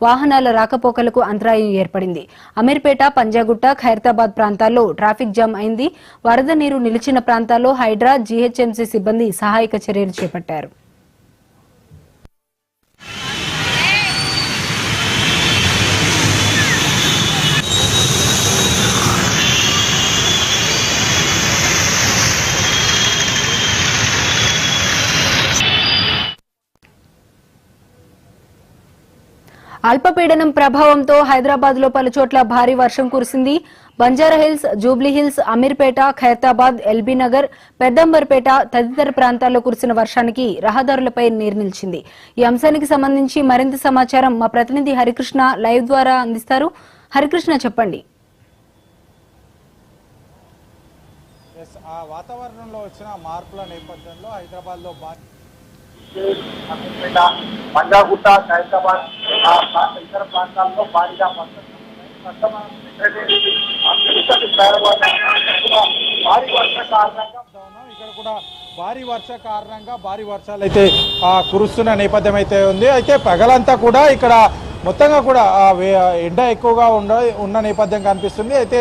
వాహనాల రాకపోకలకు అంతరాయం ఏర్పడింది. అమీర్పేట, పంజాగుట్ట, ఖైరతాబాద్ ప్రాంతాల్లో ట్రాఫిక్ జామ్ అయింది. వరద నీరు నిలిచిన ప్రాంతాల్లో హైడ్రా, జీహెచ్ఎంసీ సిబ్బంది సహాయక చర్యలు చేపట్టారు. అల్పపీడనం ప్రభావంతో హైదరాబాద్ లో పలు చోట్ల భారీ వర్షం కురిసింది. బంజారాహిల్స్, జూబ్లీహిల్స్, అమీర్పేట, ఖైరతాబాద్, ఎల్బీ నగర్, పెద్దంబర్పేట తదితర ప్రాంతాల్లో కురిసిన వర్షానికి రహదారులపై నీరు నిలిచింది. ఈ అంశానికి సంబంధించి మరింత సమాచారం మా ప్రతినిధి హరికృష్ణ లైవ్ ద్వారా అందిస్తారు. హరికృష్ణ, చెప్పండి. వాతావరణంలో వచ్చిన మార్పుల నేపథ్యంలో హైదరాబాద్ లో పంజాగుట్ట, ఖైరతాబాద్ ఇతర ప్రాంతాల్లో భారీగా ఇక్కడ కూడా భారీ వర్షాలు అయితే కురుస్తున్న నేపథ్యం అయితే ఉంది. అయితే పగలంతా కూడా ఇక్కడ మొత్తంగా కూడా ఎండ ఎక్కువగా ఉన్న నేపథ్యం కనిపిస్తుంది. అయితే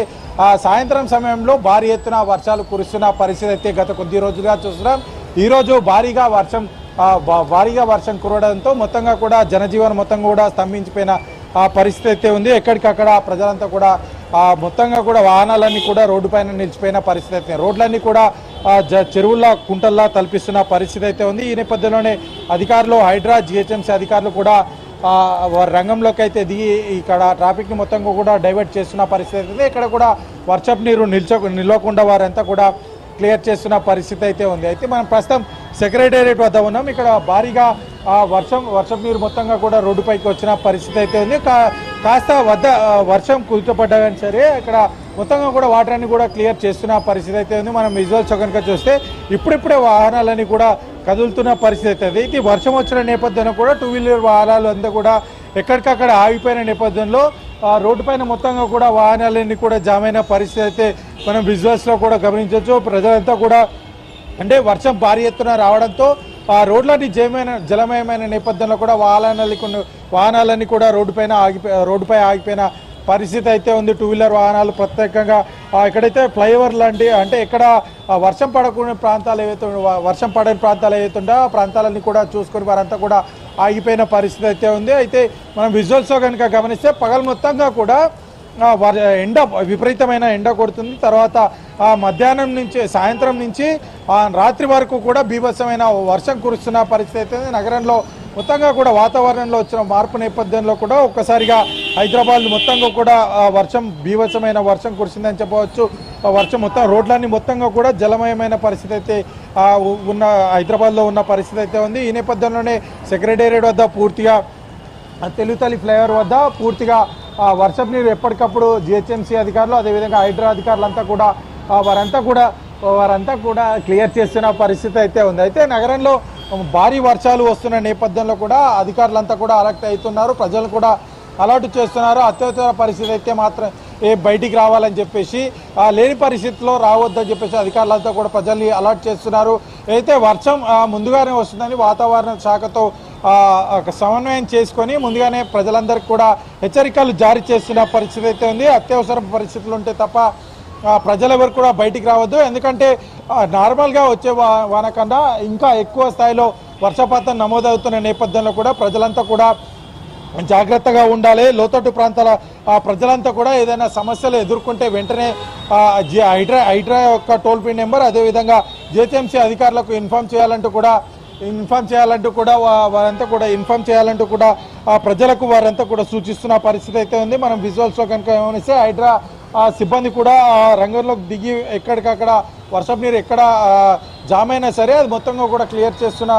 సాయంత్రం సమయంలో భారీ ఎత్తున వర్షాలు కురుస్తున్న పరిస్థితి అయితే గత కొద్ది రోజులుగా చూస్తున్నాం. ఈరోజు భారీగా వర్షం కురవడంతో మొత్తంగా కూడా జనజీవనం మొత్తం కూడా స్తంభించిపోయిన పరిస్థితి అయితే ఉంది. ఎక్కడికక్కడ ప్రజలంతా కూడా మొత్తంగా కూడా వాహనాలన్నీ కూడా రోడ్డు పైన నిలిచిపోయిన పరిస్థితి అయితే, రోడ్లన్నీ కూడా చెరువుల్లా కుంటల్లా తలపిస్తున్న పరిస్థితి అయితే ఉంది. ఈ నేపథ్యంలోనే అధికారులు, హైడ్రా, జిహెచ్ఎంసీ అధికారులు కూడా రంగంలోకి అయితే దిగి ఇక్కడ ట్రాఫిక్ని మొత్తంగా కూడా డైవర్ట్ చేస్తున్న పరిస్థితి అయితే, ఇక్కడ కూడా వర్షపు నీరు నిలవకుండా వారంతా కూడా క్లియర్ చేస్తున్న పరిస్థితి అయితే ఉంది. అయితే మనం ప్రస్తుతం సెక్రటేరియట్ వద్ద ఉన్నాం. ఇక్కడ భారీగా వర్షం నీరు మొత్తంగా కూడా రోడ్డుపైకి వచ్చిన పరిస్థితి అయితే ఉంది. కాస్త వర్షం కుదుటపడ్డా కానీ సరే ఇక్కడ మొత్తంగా కూడా వాటర్ అన్ని కూడా క్లియర్ చేస్తున్న పరిస్థితి అయితే ఉంది. మనం విజువల్స్ కనుక చూస్తే ఇప్పుడిప్పుడే వాహనాలన్నీ కూడా కదులుతున్న పరిస్థితి అయితే ఉంది. ఇది వర్షం వచ్చిన నేపథ్యంలో కూడా టూ వీలర్ వాహనాలు అంతా కూడా ఎక్కడికక్కడ ఆగిపోయిన నేపథ్యంలో రోడ్డు పైన మొత్తంగా కూడా వాహనాలన్నీ కూడా జామ్ అయిన పరిస్థితి అయితే మనం విజువల్స్లో కూడా గమనించవచ్చు. ప్రజలంతా కూడా అంటే వర్షం భారీ ఎత్తున రావడంతో రోడ్లన్నీ జలమయమైన నేపథ్యంలో కూడా వాహనాలన్నీ కూడా రోడ్డుపై ఆగిపోయిన పరిస్థితి అయితే ఉంది. టూ వీలర్ వాహనాలు ప్రత్యేకంగా ఎక్కడైతే ఫ్లైఓవర్ లాంటి అంటే ఎక్కడ వర్షం పడని ప్రాంతాలు ఏవైతే ఉండో ఆ ప్రాంతాలన్నీ కూడా చూసుకొని వారంతా కూడా ఆగిపోయిన పరిస్థితి అయితే ఉంది. అయితే మనం విజువల్స్లో కనుక గమనిస్తే పగలు మొత్తంగా కూడా ఎండ విపరీతమైన ఎండ కొడుతుంది. తర్వాత మధ్యాహ్నం నుంచి సాయంత్రం నుంచి రాత్రి వరకు కూడా బీభత్సమైన వర్షం కురుస్తున్న పరిస్థితి అయితే నగరంలో మొత్తంగా కూడా వాతావరణంలో వచ్చిన మార్పు నేపథ్యంలో కూడా ఒక్కసారిగా హైదరాబాద్ మొత్తంగా కూడా బీభత్సమైన వర్షం కురిసిందని చెప్పవచ్చు. వర్షం మొత్తం రోడ్లన్నీ మొత్తంగా కూడా జలమయమైన పరిస్థితి అయితే హైదరాబాద్లో ఉన్న పరిస్థితి అయితే ఉంది. ఈ నేపథ్యంలోనే సెక్రటేరియట్ వద్ద పూర్తిగా తెలుగుతల్లి ఫ్లైఓవర్ వద్ద పూర్తిగా వర్షపు నీరు ఎప్పటికప్పుడు జిహెచ్ఎంసీ అధికారులు అదేవిధంగా హైడ్రా అధికారులంతా కూడా వారంతా కూడా క్లియర్ చేస్తున్న పరిస్థితి అయితే ఉంది. అయితే నగరంలో భారీ వర్షాలు వస్తున్న నేపథ్యంలో కూడా అధికారులంతా కూడా అలర్ట్ అవుతున్నారు, ప్రజలు కూడా అలర్ట్ చేస్తున్నారు. అత్యవసర పరిస్థితి అయితే మాత్రం బయటికి రావాలని చెప్పేసి, లేని పరిస్థితిలో రావద్దని చెప్పేసి అధికారులంతా కూడా ప్రజల్ని అలర్ట్ చేస్తున్నారు. అయితే వర్షం ముందుగానే వస్తుందని వాతావరణ శాఖతో సమన్వయం చేసుకొని ముందుగానే ప్రజలందరికీ కూడా హెచ్చరికలు జారీ చేస్తున్న పరిస్థితి అయితే ఉంది. అత్యవసర పరిస్థితులు ఉంటే తప్ప ప్రజలెవరు కూడా బయటికి రావద్దు. ఎందుకంటే నార్మల్గా వచ్చే వాన కన్నా ఇంకా ఎక్కువ స్థాయిలో వర్షపాతం నమోదవుతున్న నేపథ్యంలో కూడా ప్రజలంతా కూడా జాగ్రత్తగా ఉండాలి. లోతట్టు ప్రాంతాల ప్రజలంతా కూడా ఏదైనా సమస్యలు ఎదుర్కొంటే వెంటనే హైడ్రా యొక్క టోల్ ఫ్రీ నెంబర్ అదేవిధంగా జిహెచ్ఎంసీ అధికారులకు ఇన్ఫామ్ చేయాలంటూ కూడా ప్రజలకు వారంతా కూడా సూచిస్తున్న పరిస్థితి అయితే ఉంది. మనం విజువల్స్లో కనుక గమనిస్తే హైడ్రా సిబ్బంది కూడా రంగంలోకి దిగి ఎక్కడికక్కడ వర్షపు నీరు ఎక్కడ జామ్ అయినా సరే అది మొత్తంగా కూడా క్లియర్ చేస్తున్న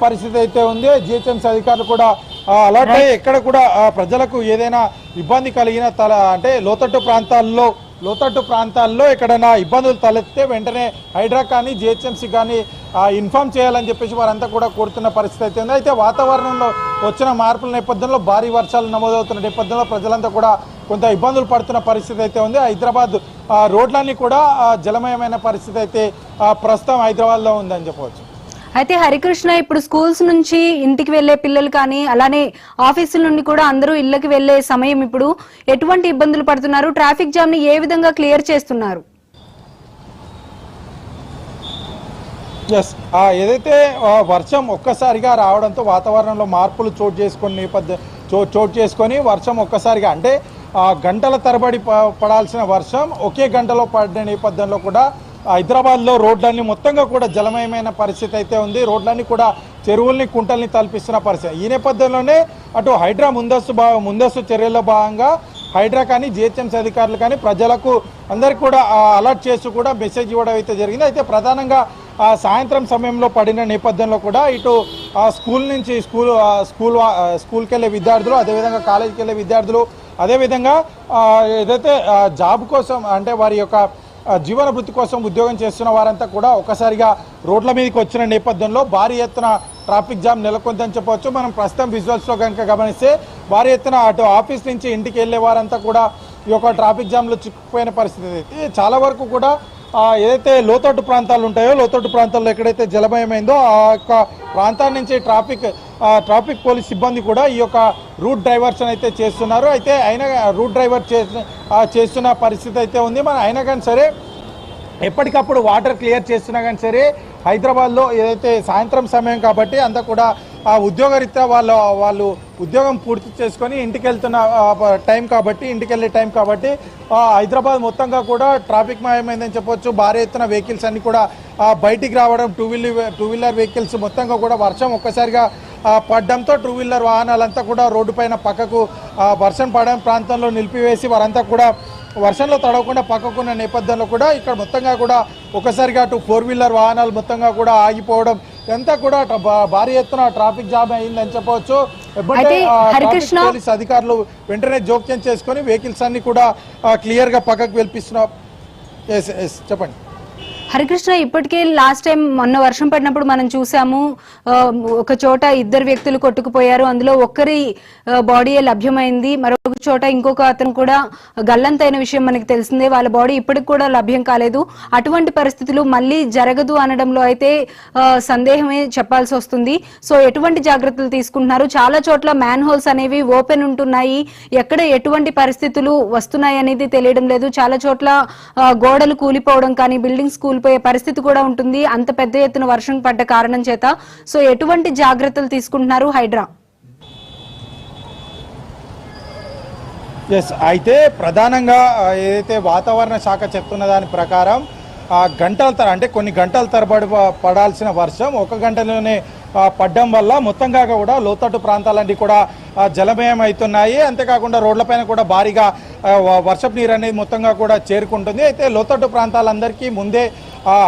పరిస్థితి అయితే ఉంది. జిహెచ్ఎంసీ అధికారులు కూడా అలర్ట్ అయ్యి ఎక్కడ కూడా ప్రజలకు ఏదైనా ఇబ్బంది కలిగిన అంటే లోతట్టు ప్రాంతాల్లో ఎక్కడైనా ఇబ్బందులు తలెత్తే వెంటనే హైడ్రా కానీ జిహెచ్ఎంసీ కానీ ఇన్ఫామ్ చేయాలని చెప్పేసి వారంతా కూడా కోరుతున్న పరిస్థితి అయితే ఉంది. అయితే వాతావరణంలో వచ్చిన మార్పుల నేపథ్యంలో భారీ వర్షాలు నమోదవుతున్న నేపథ్యంలో ప్రజలంతా కూడా కొంత ఇబ్బందులు పడుతున్న పరిస్థితి అయితే ఉంది. హైదరాబాద్ రోడ్లన్నీ కూడా జలమయమైన పరిస్థితి అయితే ప్రస్తుతం హైదరాబాద్లో ఉందని చెప్పవచ్చు. అయితే హరికృష్ణ, ఇప్పుడు స్కూల్స్ నుంచి ఇంటికి వెళ్లే పిల్లలు కానీ అలానే ఆఫీసుల నుండి కూడా అందరూ ఇళ్లకి వెళ్లే సమయం ఇప్పుడు ఎటువంటి ఇబ్బందులు పడుతున్నారు? ట్రాఫిక్ జామ్ ని ఏ విధంగా క్లియర్ చేస్తున్నారు? ఎస్, ఏదైతే వర్షం ఒక్కసారిగా రావడంతో వాతావరణంలో మార్పులు చోటు చేసుకొని వర్షం ఒక్కసారిగా అంటే గంటల తరబడి పడాల్సిన వర్షం ఒకే గంటలో పడిన నేపథ్యంలో కూడా హైదరాబాద్లో రోడ్లన్నీ మొత్తంగా కూడా జలమయమైన పరిస్థితి అయితే ఉంది. రోడ్లన్నీ కూడా చెరువుల్ని కుంటల్ని తలపిస్తున్న పరిస్థితి. ఈ నేపథ్యంలోనే అటు హైడ్రా ముందస్తు చర్యల్లో భాగంగా హైడ్రా కానీ జిహెచ్ఎంసీ అధికారులు కానీ ప్రజలకు అందరికీ కూడా అలర్ట్ చేస్తూ కూడా మెసేజ్ ఇవ్వడం అయితే జరిగింది. అయితే ప్రధానంగా సాయంత్రం సమయంలో పడిన నేపథ్యంలో కూడా ఇటు స్కూల్ నుంచి స్కూల్కి వెళ్ళే విద్యార్థులు, అదేవిధంగా కాలేజీకి వెళ్ళే విద్యార్థులు, అదేవిధంగా ఏదైతే జాబ్ కోసం అంటే వారి యొక్క జీవన వృత్తి కోసం ఉద్యోగం చేస్తున్న వారంతా కూడా ఒకసారిగా రోడ్ల మీదకి వచ్చిన నేపథ్యంలో భారీ ఎత్తున ట్రాఫిక్ జామ్ నెలకొందని చెప్పవచ్చు. మనం ప్రస్తుతం విజువల్స్లో కనుక గమనిస్తే భారీ ఎత్తున అటు ఆఫీస్ నుంచి ఇంటికి వెళ్ళే వారంతా కూడా ఈ యొక్క ట్రాఫిక్ జామ్లో చిక్కుపోయిన పరిస్థితి అయితే చాలా వరకు కూడా ఏదైతే లోతట్టు ప్రాంతాలు ఉంటాయో లోతట్టు ప్రాంతాల్లో ఎక్కడైతే జలమయమైందో ఆ యొక్క ప్రాంతాల నుంచి ట్రాఫిక్ పోలీస్ సిబ్బంది కూడా ఈ యొక్క రూట్ డైవర్షన్ అయితే చేస్తున్నారు. అయితే అయినా రూట్ డైవర్ట్ చేస్తున్న పరిస్థితి అయితే ఉంది. అయినా కానీ సరే ఎప్పటికప్పుడు వాటర్ క్లియర్ చేస్తున్నా కానీ సరే హైదరాబాద్లో ఏదైతే సాయంత్రం సమయం కాబట్టి అంతా కూడా ఉద్యోగరీత్యా వాళ్ళు ఉద్యోగం పూర్తి చేసుకొని ఇంటికి వెళ్తున్న ఇంటికి వెళ్ళే టైం కాబట్టి హైదరాబాద్ మొత్తంగా కూడా ట్రాఫిక్ మయమైందని చెప్పొచ్చు. భారీ ఎత్తున వెహికల్స్ అన్ని కూడా బయటికి రావడం, టూ వీలర్ వెహికల్స్ మొత్తంగా కూడా వర్షం ఒక్కసారిగా పడడంతో టూ వీలర్ వాహనాలంతా కూడా రోడ్డు పైన పక్కకు వర్షం పడడం ప్రాంతంలో నిలిపివేసి వారంతా కూడా వర్షంలో తడవకుండా పక్కకున్న నేపథ్యంలో కూడా ఇక్కడ మొత్తంగా కూడా ఒకసారిగా అటు 4 వీలర్ వాహనాలు మొత్తంగా కూడా ఆగిపోవడం అంతా కూడా భారీ ఎత్తున ట్రాఫిక్ జామ్ అయిందని చెప్పవచ్చు. పోలీస్ అధికారులు వెంటనే జోక్యం చేసుకొని వెహికల్స్ అన్ని కూడా క్లియర్ గా పక్కకు వెళ్ళిస్తున్నారు. చెప్పండి హరికృష్ణ, ఇప్పటికే లాస్ట్ టైం మొన్న వర్షం పడినప్పుడు మనం చూసాము, ఒక చోట 2 వ్యక్తులు కొట్టుకుపోయారు, అందులో ఒక్కరి బాడీ లభ్యమైంది, మరొక చోట ఇంకొక అతను కూడా గల్లంతైన విషయం మనకి తెలిసిందే. వాళ్ళ బాడీ ఇప్పటికి కూడా లభ్యం కాలేదు. అటువంటి పరిస్థితులు మళ్ళీ జరగదు అనడంలో అయితే సందేహమే చెప్పాల్సి వస్తుంది. సో ఎటువంటి జాగ్రత్తలు తీసుకుంటున్నారు? చాలా చోట్ల మ్యాన్ హోల్స్ అనేవి ఓపెన్ ఉంటున్నాయి, ఎక్కడ ఎటువంటి పరిస్థితులు వస్తున్నాయి అనేది తెలియడం లేదు. చాలా చోట్ల గోడలు కూలిపోవడం కానీ బిల్డింగ్స్ కూలిపోయే పరిస్థితి కూడా ఉంటుంది, అంత పెద్ద ఎత్తున వర్షం పడ్డ కారణం చేత. సో ఎటువంటి జాగ్రత్తలు తీసుకుంటున్నారు హైడ్రా? అయితే ప్రధానంగా ఏదైతే వాతావరణ శాఖ చెప్తున్న దాని ప్రకారం అంటే కొన్ని గంటల తరబడి పడాల్సిన వర్షం 1 గంటలోనే పడ్డం వల్ల మొత్తంగా కూడా లోతట్టు ప్రాంతాలన్నీ కూడా జలమయం అవుతున్నాయి. అంతేకాకుండా రోడ్లపైన కూడా భారీగా వర్షపు నీరు అనేది మొత్తంగా కూడా చేరుకుంటుంది. అయితే లోతట్టు ప్రాంతాలందరికీ ముందే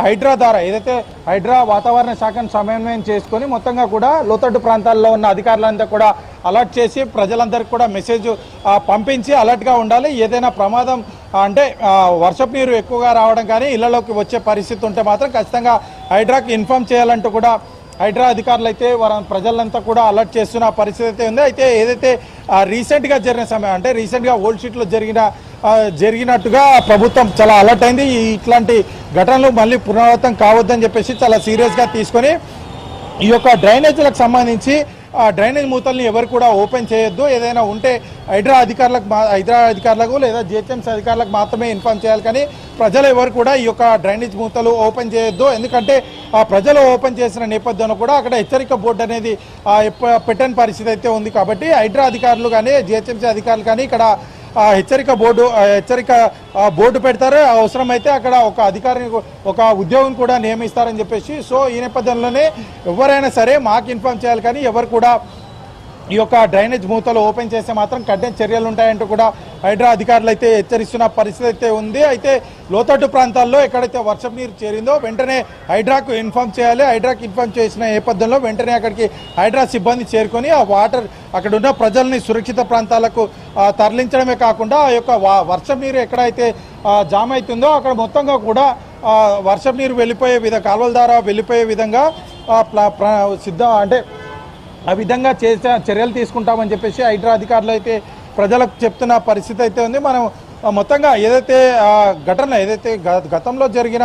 హైడ్రా ద్వారా ఏదైతే హైడ్రా వాతావరణ శాఖను సమన్వయం చేసుకొని మొత్తంగా కూడా లోతట్టు ప్రాంతాల్లో ఉన్న అధికారులంతా కూడా అలర్ట్ చేసి ప్రజలందరికీ కూడా మెసేజ్ పంపించి అలర్ట్గా ఉండాలి. ఏదైనా ప్రమాదం అంటే వర్షపు నీరు ఎక్కువగా రావడం కానీ ఇళ్లలోకి వచ్చే పరిస్థితి ఉంటే మాత్రం ఖచ్చితంగా హైడ్రాకి ఇన్ఫార్మ్ చేయాలంటూ కూడా హైడ్రా అధికారులు అయితే ప్రజలంతా కూడా అలర్ట్ చేస్తున్న పరిస్థితి అయితే ఉంది. అయితే ఏదైతే రీసెంట్గా జరిగిన సమయం అంటే రీసెంట్గా ఓల్డ్ షీట్లో జరిగినట్టుగా ప్రభుత్వం చాలా అలర్ట్ అయింది. ఇట్లాంటి ఘటనలు మళ్ళీ పునరావృతం కావద్దని చెప్పేసి చాలా సీరియస్గా తీసుకొని ఈ యొక్క డ్రైనేజీలకు సంబంధించి డ్రైనేజ్ మూతల్ని ఎవరు కూడా ఓపెన్ చేయొద్దు, ఏదైనా ఉంటే హైడ్రా అధికారులకు లేదా జిహెచ్ఎంసీ అధికారులకు మాత్రమే ఇన్ఫార్మ్ చేయాలి, కానీ ప్రజలు ఎవరు కూడా ఈ యొక్క డ్రైనేజ్ మూతలు ఓపెన్ చేయొద్దు. ఎందుకంటే ప్రజలు ఓపెన్ చేసిన నేపథ్యంలో కూడా అక్కడ హెచ్చరిక బోర్డు అనేది పెట్టని పరిస్థితి అయితే ఉంది. కాబట్టి హైడ్రా అధికారులు కానీ జిహెచ్ఎంసీ అధికారులు కానీ ఇక్కడ హెచ్చరిక బోర్డు పెడతారు. అవసరమైతే అక్కడ ఒక ఉద్యోగం కూడా నియమిస్తారని చెప్పేసి. సో ఈ నేపథ్యంలోనే ఎవరైనా సరే మాకు ఇన్ఫార్మ్ చేయాలి, కానీ ఎవరు కూడా ఈ యొక్క డ్రైనేజ్ మూతలు ఓపెన్ చేస్తే మాత్రం కఠిన చర్యలు ఉంటాయంటూ కూడా హైడ్రా అధికారులు అయితే హెచ్చరిస్తున్న పరిస్థితి అయితే ఉంది. అయితే లోతట్టు ప్రాంతాల్లో ఎక్కడైతే వర్షపు నీరు చేరిందో వెంటనే హైడ్రాకు ఇన్ఫార్మ్ చేయాలి. హైడ్రాకు ఇన్ఫార్మ్ చేసిన నేపథ్యంలో వెంటనే అక్కడికి హైడ్రా సిబ్బంది చేరుకొని ఆ వాటర్ అక్కడ ఉన్న ప్రజల్ని సురక్షిత ప్రాంతాలకు తరలించడమే కాకుండా ఆ యొక్క వర్షపు నీరు ఎక్కడైతే జామ్ అవుతుందో అక్కడ మొత్తంగా కూడా వర్షపు నీరు కాలువల ద్వారా వెళ్ళిపోయే విధంగా ఆ విధంగా చర్యలు తీసుకుంటామని చెప్పేసి హైడ్రా అధికారులు అయితే ప్రజలకు చెప్తున్న పరిస్థితి అయితే ఉంది. మనం మొత్తంగా ఏదైతే ఘటనలు ఏదైతే గతంలో జరిగిన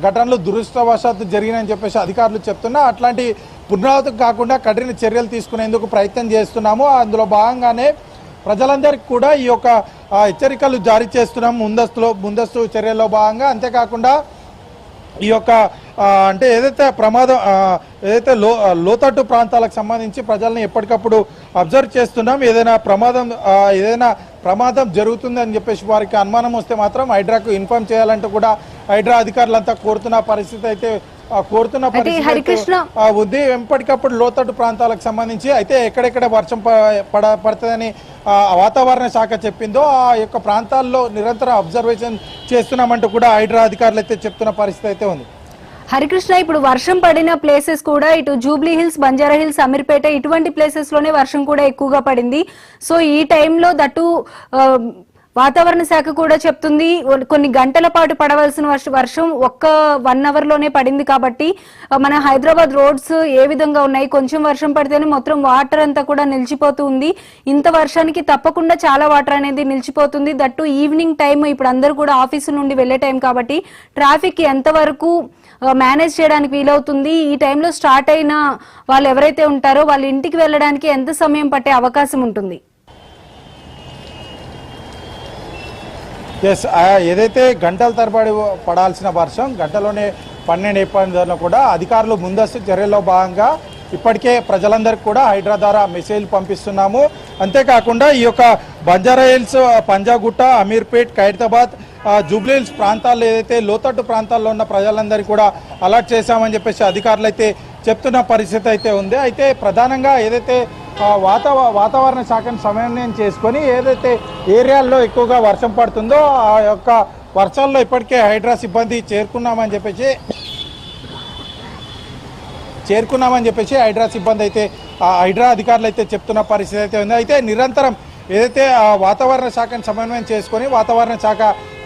ఘటనలు దురదృష్టవశాత్తు జరిగినాయని చెప్పేసి అధికారులు చెప్తున్నా అట్లాంటి పునరావృతం కాకుండా కఠిన చర్యలు తీసుకునేందుకు ప్రయత్నం చేస్తున్నాము. అందులో భాగంగానే ప్రజలందరికీ కూడా ఈ యొక్క హెచ్చరికలు జారీ చేస్తున్నాం ముందస్తు చర్యల్లో భాగంగా. అంతేకాకుండా ఈ యొక్క అంటే ఏదైతే ప్రమాదం ఏదైతే లోతట్టు ప్రాంతాలకు సంబంధించి ప్రజల్ని ఎప్పటికప్పుడు అబ్జర్వ్ చేస్తున్నాం. ఏదైనా ప్రమాదం జరుగుతుందని చెప్పేసి వారికి అనుమానం వస్తే మాత్రం హైడ్రాకు ఇన్ఫార్మ్ చేయాలంటూ కూడా హైడ్రా అధికారులంతా కోరుతున్న పరిస్థితి ఉంది. ఎప్పటికప్పుడు లోతట్టు ప్రాంతాలకు సంబంధించి అయితే ఎక్కడెక్కడ వర్షం పడుతుందని వాతావరణ శాఖ చెప్పిందో ఆ యొక్క ప్రాంతాల్లో నిరంతరం అబ్జర్వేషన్ చేస్తున్నామంటూ కూడా హైడ్రా అధికారులు అయితే చెప్తున్న పరిస్థితి అయితే ఉంది. హరికృష్ణ, ఇప్పుడు వర్షం పడిన ప్లేసెస్ కూడా ఇటు Jubilee hills, Banjara hills, Ameerpet ఇటువంటి ప్లేసెస్ లోనే వర్షం కూడా ఎక్కువగా పడింది. సో ఈ టైంలో దట్టు వాతావరణ శాఖ కూడా చెప్తుంది కొన్ని గంటల పాటు పడవలసిన వర్షం ఒక్క 1 అవర్ లోనే పడింది. కాబట్టి మన హైదరాబాద్ రోడ్స్ ఏ విధంగా ఉన్నాయి, కొంచెం వర్షం పడితేనే మొత్తం వాటర్ అంతా కూడా నిలిచిపోతూ ఉంది. ఇంత వర్షానికి తప్పకుండా చాలా వాటర్ అనేది నిలిచిపోతుంది. దట్టు ఈవినింగ్ టైం, ఇప్పుడు అందరూ కూడా ఆఫీసు నుండి వెళ్లే టైం కాబట్టి ట్రాఫిక్ ఎంతవరకు మేనేజ్ చేయడానికి వీలవుతుంది? ఈ టైంలో స్టార్ట్ అయిన వాళ్ళు ఎవరైతే ఉంటారో వాళ్ళ ఇంటికి వెళ్ళడానికి ఎంత సమయం పట్టే అవకాశం ఉంటుంది? ఏదైతే గంటల తరబడి పడాల్సిన వర్షం గంటలోనే 12 అయిపోయిందో కూడా అధికారులు ముందస్తు చర్యల్లో భాగంగా ఇప్పటికే ప్రజలందరికీ కూడా హైడ్రా ద్వారా మెసేజ్ పంపిస్తున్నాము. అంతేకాకుండా ఈ యొక్క Banjara hills, Panjagutta, Ameerpet, Khairatabad, Jubilee hills ప్రాంతాల్లో ఏదైతే లోతట్టు ప్రాంతాల్లో ఉన్న ప్రజలందరికీ కూడా అలర్ట్ చేశామని చెప్పేసి అధికారులు అయితే చెప్తున్న పరిస్థితి అయితే ఉంది. అయితే ప్రధానంగా ఏదైతే వాతావరణ శాఖను సమన్వయం చేసుకొని ఏదైతే ఏరియాల్లో ఎక్కువగా వర్షం పడుతుందో ఆ యొక్క వర్షాల్లో ఇప్పటికే హైడ్రా సిబ్బంది చేరుకున్నామని చెప్పేసి హైడ్రా సిబ్బంది అయితే హైడ్రా అధికారులు అయితే చెప్తున్న పరిస్థితి అయితే ఉంది. అయితే నిరంతరం ఏదైతే వాతావరణ శాఖను సమన్వయం చేసుకొని వాతావరణ శాఖ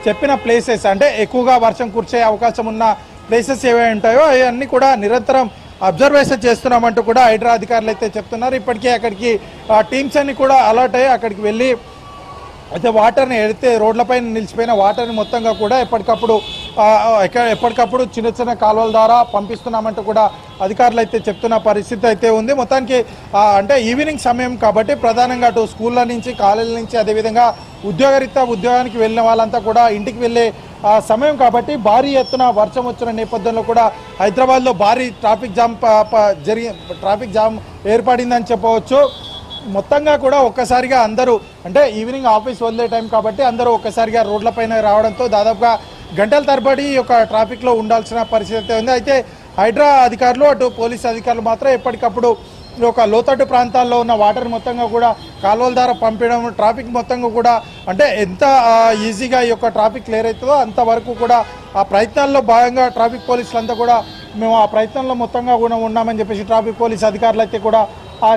చెప్పిన ప్లేసెస్ అంటే ఎక్కువగా వర్షం కురిసే అవకాశం ఉన్న ప్లేసెస్ ఏవే ఉంటాయో అవన్నీ కూడా నిరంతరం అబ్జర్వేషన్ చేస్తున్నామంటూ కూడా హైడ్రా అధికారులు అయితే చెప్తున్నారు. ఇప్పటికే అక్కడికి టీమ్స్ అన్ని కూడా అలర్ట్ అయ్యి అక్కడికి వెళ్ళి అయితే వాటర్ని ఏదైతే రోడ్లపై నిలిచిపోయిన వాటర్ని మొత్తంగా కూడా ఎప్పటికప్పుడు చిన్న చిన్న కాలువల ద్వారా పంపిస్తున్నామంటూ కూడా అధికారులు అయితే చెప్తున్న పరిస్థితి అయితే ఉంది. మొత్తానికి అంటే ఈవినింగ్ సమయం కాబట్టి ప్రధానంగా అటు స్కూళ్ళ నుంచి, కాలేజీల నుంచి, అదేవిధంగా ఉద్యోగరీత్యా ఉద్యోగానికి వెళ్ళిన వాళ్ళంతా కూడా ఇంటికి వెళ్ళే సమయం కాబట్టి భారీ ఎత్తున వర్షం వచ్చిన నేపథ్యంలో కూడా హైదరాబాద్లో భారీ ట్రాఫిక్ జామ్ ఏర్పడిందని చెప్పవచ్చు. మొత్తంగా కూడా ఒక్కసారిగా అందరూ అంటే ఈవినింగ్ ఆఫీస్ వదిలే టైం కాబట్టి అందరూ ఒక్కసారిగా రోడ్లపైన రావడంతో దాదాపుగా గంటల తరబడి ఒక ట్రాఫిక్లో ఉండాల్సిన పరిస్థితి ఉంది. అయితే హైడ్రా అధికారులు అటు పోలీస్ అధికారులు మాత్రం ఎప్పటికప్పుడు ఒక లోతట్టు ప్రాంతాల్లో ఉన్న వాటర్ మొత్తంగా కూడా కాలువల ద్వారా పంపించడం, ట్రాఫిక్ మొత్తంగా కూడా అంటే ఎంత ఈజీగా ఈ యొక్క ట్రాఫిక్ క్లియర్ అవుతుందో అంతవరకు కూడా ఆ ప్రయత్నాల్లో భాగంగా ట్రాఫిక్ పోలీసులంతా కూడా మేము ఆ ప్రయత్నంలో మొత్తంగా కూడా ఉన్నామని చెప్పేసి ట్రాఫిక్ పోలీస్ అధికారులు అయితే కూడా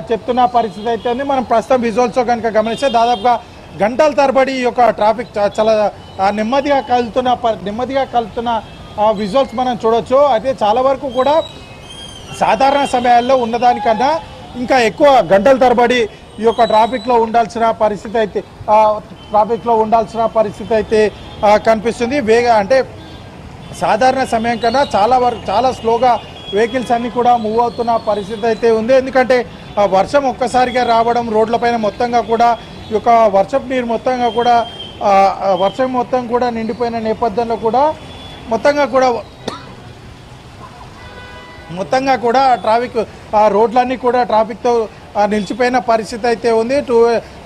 చెప్తున్న పరిస్థితి అయితే ఉంది. మనం ప్రస్తుతం విజువల్స్లో కనుక గమనిస్తే దాదాపుగా గంటల తరబడి ఈ యొక్క ట్రాఫిక్ చాలా నెమ్మదిగా కలుతున్న విజువల్స్ మనం చూడొచ్చు. అయితే చాలా వరకు కూడా సాధారణ సమయాల్లో ఉన్నదానికన్నా ఇంకా ఎక్కువ గంటల తరబడి ఈ యొక్క ట్రాఫిక్లో ఉండాల్సిన పరిస్థితి అయితే కనిపిస్తుంది. అంటే సాధారణ సమయం కన్నా చాలా స్లోగా వెహికల్స్ అన్ని కూడా మూవ్ అవుతున్న పరిస్థితి అయితే ఉంది. ఎందుకంటే వర్షం ఒక్కసారిగా రావడం, రోడ్లపైన మొత్తంగా కూడా ఈ యొక్క వర్షపు నీరు వర్షం మొత్తం కూడా నిండిపోయిన నేపథ్యంలో కూడా మొత్తంగా కూడా ట్రాఫిక్ రోడ్లన్నీ కూడా ట్రాఫిక్తో నిలిచిపోయిన పరిస్థితి అయితే ఉంది.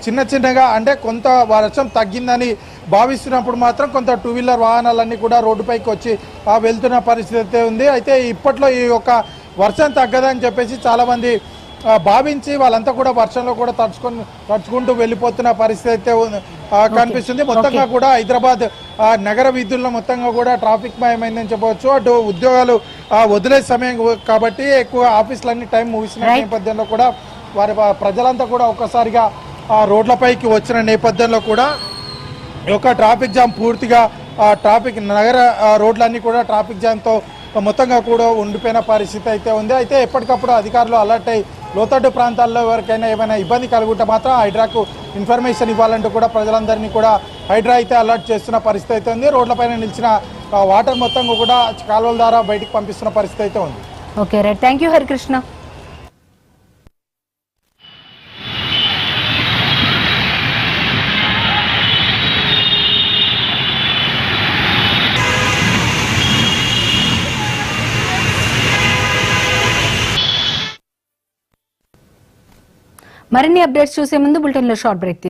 చిన్నగా అంటే కొంత వర్షం తగ్గిందని భావిస్తున్నప్పుడు మాత్రం కొంత 2 వీలర్ వాహనాలన్నీ కూడా రోడ్డుపైకి వచ్చి వెళ్తున్న పరిస్థితి అయితే ఉంది. అయితే ఇప్పట్లో ఈ యొక్క వర్షం తగ్గదని చెప్పేసి చాలామంది భావించి వాళ్ళంతా కూడా వర్షంలో కూడా తడుచుకుంటూ వెళ్ళిపోతున్న పరిస్థితి అయితే కనిపిస్తుంది. మొత్తంగా కూడా హైదరాబాద్ నగర వీధుల్లో మొత్తంగా కూడా ట్రాఫిక్ మయమైందని చెప్పవచ్చు. అటు ఉద్యోగాలు వదిలే సమయం కాబట్టి ఎక్కువ ఆఫీసులన్నీ టైం ముగిసిన నేపథ్యంలో కూడా ప్రజలంతా కూడా ఒక్కసారిగా రోడ్లపైకి వచ్చిన నేపథ్యంలో కూడా ఒక ట్రాఫిక్ జామ్ పూర్తిగా నగర రోడ్లన్నీ కూడా ట్రాఫిక్ జామ్తో మొత్తంగా కూడా ఉండిపోయిన పరిస్థితి అయితే ఉంది. అయితే ఎప్పటికప్పుడు అధికారులు అలర్ట్ అయ్యి లోతట్టు ప్రాంతాల్లో ఎవరికైనా ఏమైనా ఇబ్బంది కలుగుంటే మాత్రం హైడ్రాకు ఇన్ఫర్మేషన్ ఇవ్వాలంటూ కూడా ప్రజలందరినీ కూడా హైడ్రా అయితే అలర్ట్ చేస్తున్న పరిస్థితి అయితే ఉంది. రోడ్లపైన నిలిచిన వాటర్ మొత్తం కూడా కాలువల ద్వారా బయటికి పంపిస్తున్న పరిస్థితి అయితే ఉంది. Okay right, thank you Harikrishna. మరిన్ని అప్డేట్స్ చూసే ముందు బులెటిన్లో షార్ట్ బ్రేక్